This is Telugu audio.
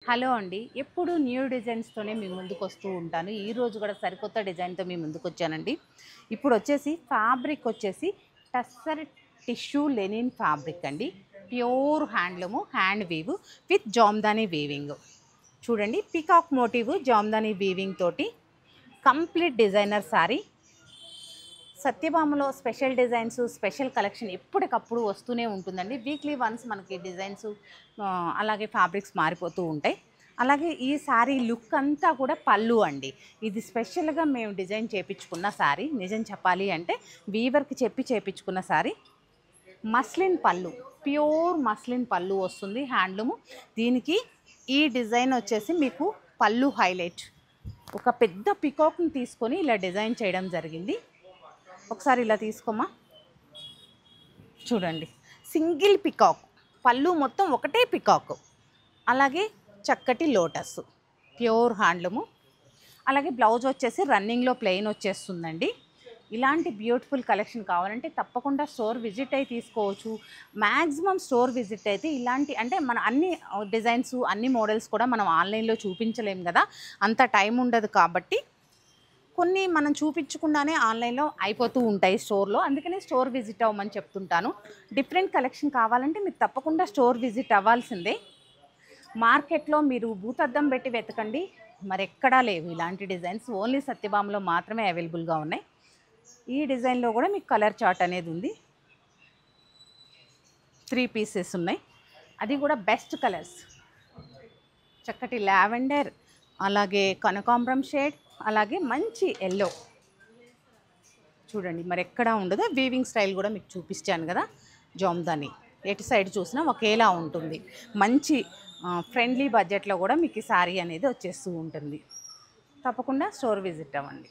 హలో అండి. ఎప్పుడు న్యూ డిజైన్స్‌తోనే మీ ముందుకొస్తూ ఉంటాను. ఈరోజు కూడా సరికొత్త డిజైన్‌తో మీ ముందుకొచ్చానండి. ఇప్పుడొచ్చేసి ఫ్యాబ్రిక్ వచ్చేసి టస్సర్ టిష్యూ లెనిన్ ఫ్యాబ్రిక్ అండి. Pure handloom, hand weave with Jamdani weaving. చూడండి పీకాక్ మోటివ్ జామ్దాని వీవింగ్ తోటి కంప్లీట్ డిజైనర్ సారీ. సత్యభామలో స్పెషల్ డిజైన్స్, స్పెషల్ కలెక్షన్ ఎప్పటికప్పుడు వస్తూనే ఉంటుందండి. వీక్లీ వన్స్ మనకి డిజైన్స్ అలాగే ఫ్యాబ్రిక్స్ మారిపోతూ ఉంటాయి. అలాగే ఈ శారీ లుక్ అంతా కూడా పళ్ళు అండి. ఇది స్పెషల్గా మేము డిజైన్ చేయించుకున్న శారీ. నిజం చెప్పాలి అంటే వీవర్కి చెప్పి చేయించుకున్న శారీ. మస్లిన్ పళ్ళు, ప్యూర్ మస్లిన్ పళ్ళు వస్తుంది హ్యాండ్లూము. దీనికి ఈ డిజైన్ వచ్చేసి మీకు పళ్ళు హైలైట్. ఒక పెద్ద పికాక్ని తీసుకొని ఇలా డిజైన్ చేయడం జరిగింది. ఒకసారి ఇలా తీసుకోమా, చూడండి సింగిల్ పికాక్, పళ్ళు మొత్తం ఒకటే పికాక్, అలాగే చక్కటి లోటస్, ప్యూర్ హ్యాండ్లూము. అలాగే బ్లౌజ్ వచ్చేసి రన్నింగ్లో ప్లెయిన్ వచ్చేస్తుందండి. ఇలాంటి బ్యూటిఫుల్ కలెక్షన్ కావాలంటే తప్పకుండా స్టోర్ విజిట్ అయి తీసుకోవచ్చు. మ్యాక్సిమం స్టోర్ విజిట్ అయితే ఇలాంటి అంటే మన అన్ని డిజైన్స్ అన్ని మోడల్స్ కూడా మనం ఆన్లైన్లో చూపించలేము కదా, అంత టైం ఉండదు. కాబట్టి కొన్ని మనం చూపించకుండానే ఆన్లైన్లో అయిపోతూ ఉంటాయి స్టోర్లో. అందుకనే స్టోర్ విజిట్ అవ్వమని చెప్తుంటాను. డిఫరెంట్ కలెక్షన్ కావాలంటే మీరు తప్పకుండా స్టోర్ విజిట్ అవ్వాల్సిందే. మార్కెట్లో మీరు భూతద్దం పెట్టి వెతకండి, మరెక్కడా లేవు ఇలాంటి డిజైన్స్. ఓన్లీ సత్యభామలో మాత్రమే అవైలబుల్గా ఉన్నాయి. ఈ డిజైన్లో కూడా మీకు కలర్ చార్ట్ అనేది ఉంది. 3 పీసెస్ ఉన్నాయి. అది కూడా బెస్ట్ కలర్స్, చక్కటి లావెండర్, అలాగే కనకాంబరం షేడ్, అలాగే మంచి ఎల్లో. చూడండి మరి ఎక్కడా ఉండదు. వీవింగ్ స్టైల్ కూడా మీకు చూపించాను కదా, జామ్దాని ఎటు సైడ్ చూసినా ఒకేలా ఉంటుంది. మంచి ఫ్రెండ్లీ బడ్జెట్లో కూడా మీకు ఈ శారీ అనేది వచ్చేస్తూ ఉంటుంది. తప్పకుండా స్టోర్ విజిట్ అవ్వండి.